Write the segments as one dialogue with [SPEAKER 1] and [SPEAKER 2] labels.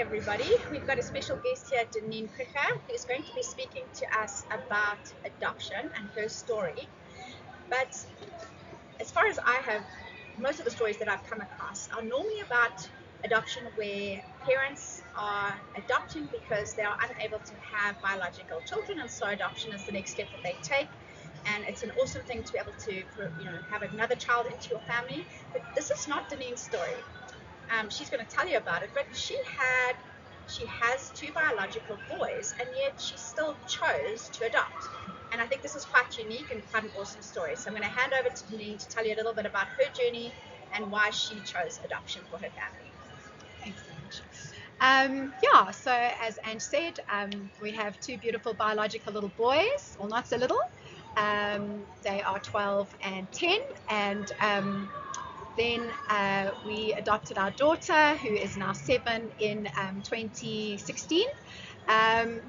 [SPEAKER 1] everybody. We've got a special guest here, Dannean, who's going to be speaking to us about adoption and her story. But as far as I have, most of the stories that I've come across are normally about adoption where parents are adopting because they are unable to have biological children, and so adoption is the next step that they take. And it's an awesome thing to be able to, have another child into your family. But this is not Dannean's story. She's going to tell you about it, but she has two biological boys, and yet she still chose to adopt. And I think this is quite unique and quite an awesome story. So I'm going to hand over to Dannean to tell you a little bit about her journey and why she chose adoption for her family.
[SPEAKER 2] Thanks so much. So as Ange said, we have two beautiful biological little boys, well, not so little. They are 12 and 10, and then we adopted our daughter, who is now 7, in 2016.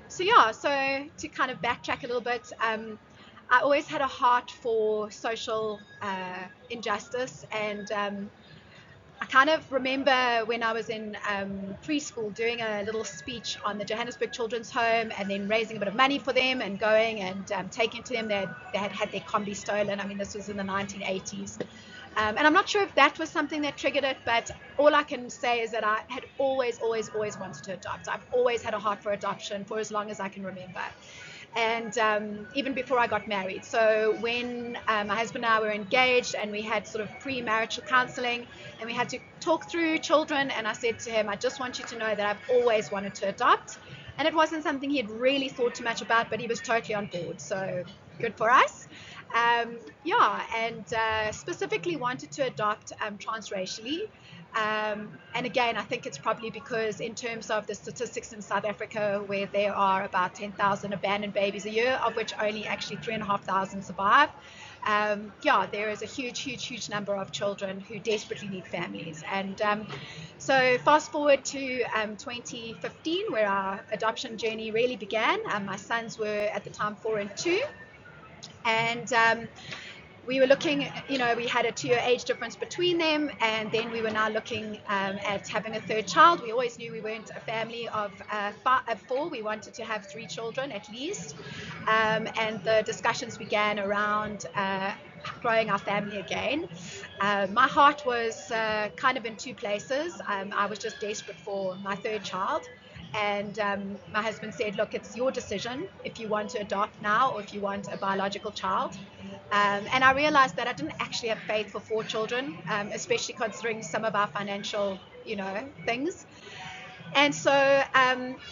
[SPEAKER 2] So to kind of backtrack a little bit, I always had a heart for social injustice, and I kind of remember when I was in preschool doing a little speech on the Johannesburg Children's Home, and then raising a bit of money for them and going and taking to them. They had had their combi stolen. I mean, this was in the 1980s. And I'm not sure if that was something that triggered it, but all I can say is that I had always wanted to adopt. I've always had a heart for adoption for as long as I can remember. And even before I got married. So when my husband and I were engaged, and we had sort of pre-marital counseling, and we had to talk through children, and I said to him, I just want you to know that I've always wanted to adopt. And it wasn't something he had really thought too much about, but he was totally on board. So good for us. And specifically wanted to adopt transracially. And again, I think it's probably because in terms of the statistics in South Africa, where there are about 10,000 abandoned babies a year, of which only actually 3,500 survive. There is a huge number of children who desperately need families. And so fast forward to 2015, where our adoption journey really began. My sons were at the time 4 and 2. And we were looking, we had a 2-year age difference between them, and then we were now looking at having a third child. We always knew we weren't a family of 4. We wanted to have 3 children at least. And the discussions began around growing our family again. My heart was kind of in two places. I was just desperate for my third child. And my husband said, look, it's your decision if you want to adopt now or if you want a biological child. And I realized that I didn't actually have faith for 4 children, especially considering some of our financial, things. And so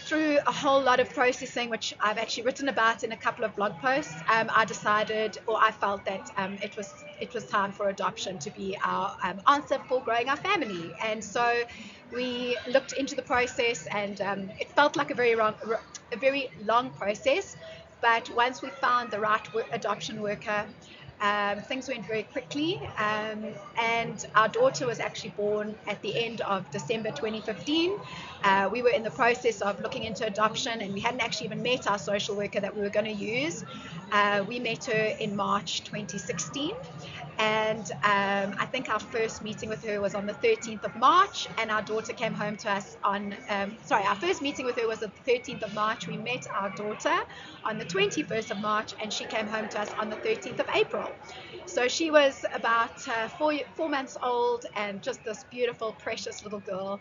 [SPEAKER 2] through a whole lot of processing, which I've actually written about in a couple of blog posts, I decided, or I felt that it was time for adoption to be our answer for growing our family. And so we looked into the process, and it felt like a very long process. But once we found the right adoption worker, things went very quickly, and our daughter was actually born at the end of December 2015. We were in the process of looking into adoption, and we hadn't actually even met our social worker that we were going to use. We met her in March 2016, and I think our first meeting with her was on the 13th of March, and our daughter came home to us on, our first meeting with her was the 13th of March. We met our daughter on the 21st of March, and she came home to us on the 13th of April. So she was about 4 months old, and just this beautiful, precious little girl.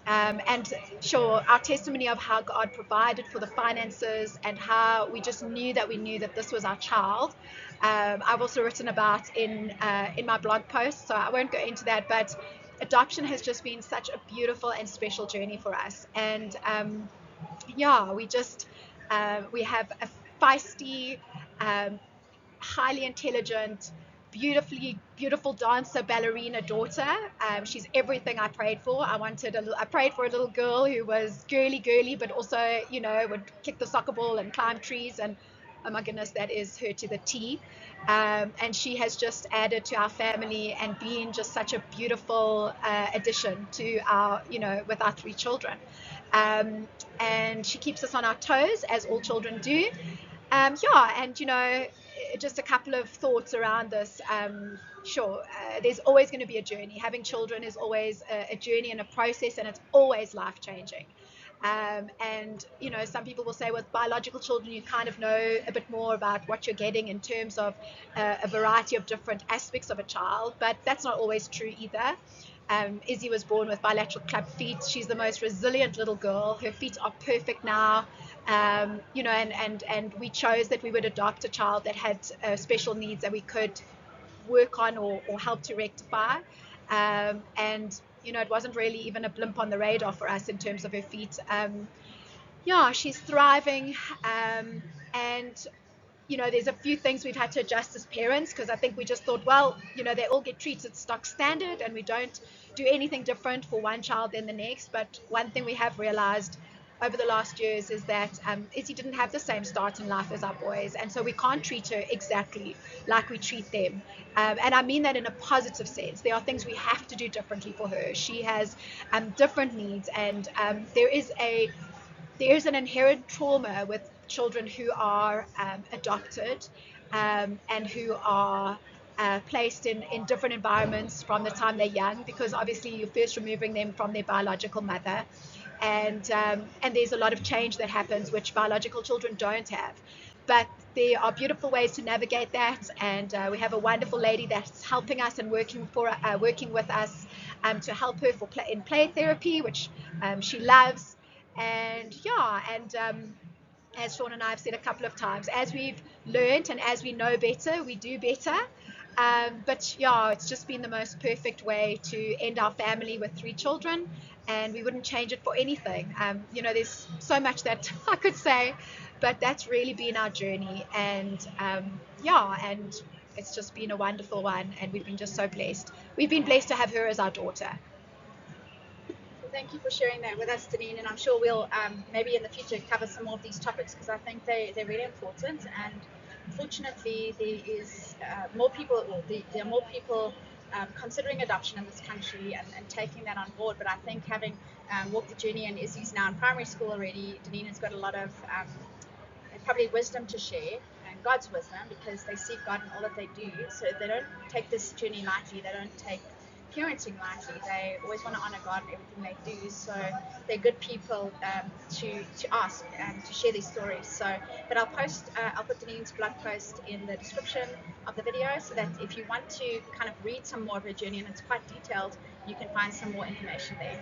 [SPEAKER 2] And sure, our testimony of how God provided for the finances, and how we just knew that this was our child. I've also written about in my blog post, so I won't go into that, but adoption has just been such a beautiful and special journey for us. And we have a feisty, highly intelligent, beautiful dancer, ballerina daughter. She's everything I prayed for. I prayed for a little girl who was girly, but also, would kick the soccer ball and climb trees. And oh my goodness, that is her to the T. And she has just added to our family and been just such a beautiful addition to our, with our 3 children. And she keeps us on our toes, as all children do. Yeah, and just a couple of thoughts around this. Sure, there's always going to be a journey. Having children is always a journey and a process, and it's always life changing. And some people will say with biological children, you kind of know a bit more about what you're getting in terms of a variety of different aspects of a child, but that's not always true either. Izzy was born with bilateral club feet. She's the most resilient little girl. Her feet are perfect now. And we chose that we would adopt a child that had special needs that we could work on or help to rectify. And it wasn't really even a blimp on the radar for us in terms of her feet. Yeah, she's thriving. And there's a few things we've had to adjust as parents because I think we just thought, well, they all get treated stock standard and we don't do anything different for one child than the next. But one thing we have realized over the last years is that Izzy didn't have the same start in life as our boys, and so we can't treat her exactly like we treat them. And I mean that in a positive sense. There are things we have to do differently for her. She has different needs, and there's an inherent trauma with children who are adopted and who are placed in different environments from the time they're young, because obviously you're first removing them from their biological mother, and there's a lot of change that happens which biological children don't have. But there are beautiful ways to navigate that, and we have a wonderful lady that's helping us and working with us to help her in play therapy, which she loves. And yeah, and as Sean and I have said a couple of times, as we've learned and as we know better, we do better. But yeah, it's just been the most perfect way to end our family with 3 children, and we wouldn't change it for anything. There's so much that I could say, but that's really been our journey. And yeah, and it's just been a wonderful one, and we've been just so blessed. We've been blessed to have her as our daughter.
[SPEAKER 1] Thank you for sharing that with us, Dannean, and I'm sure we'll maybe in the future cover some more of these topics because I think they're really important. And fortunately, there are more people considering adoption in this country and taking that on board. But I think having walked the journey, and Izzy's now in primary school already, Dannean has got a lot of probably wisdom to share, and God's wisdom, because they seek God in all that they do. So they don't take this journey lightly. They don't take parenting lightly. They always want to honor God in everything they do. So they're good people to ask and to share these stories. So, but I'll put Dannean's blog post in the description of the video, so that if you want to kind of read some more of her journey, and it's quite detailed, you can find some more information there.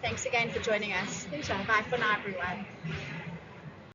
[SPEAKER 1] Thanks again for joining us.
[SPEAKER 2] Pleasure.
[SPEAKER 1] Bye for now, everyone.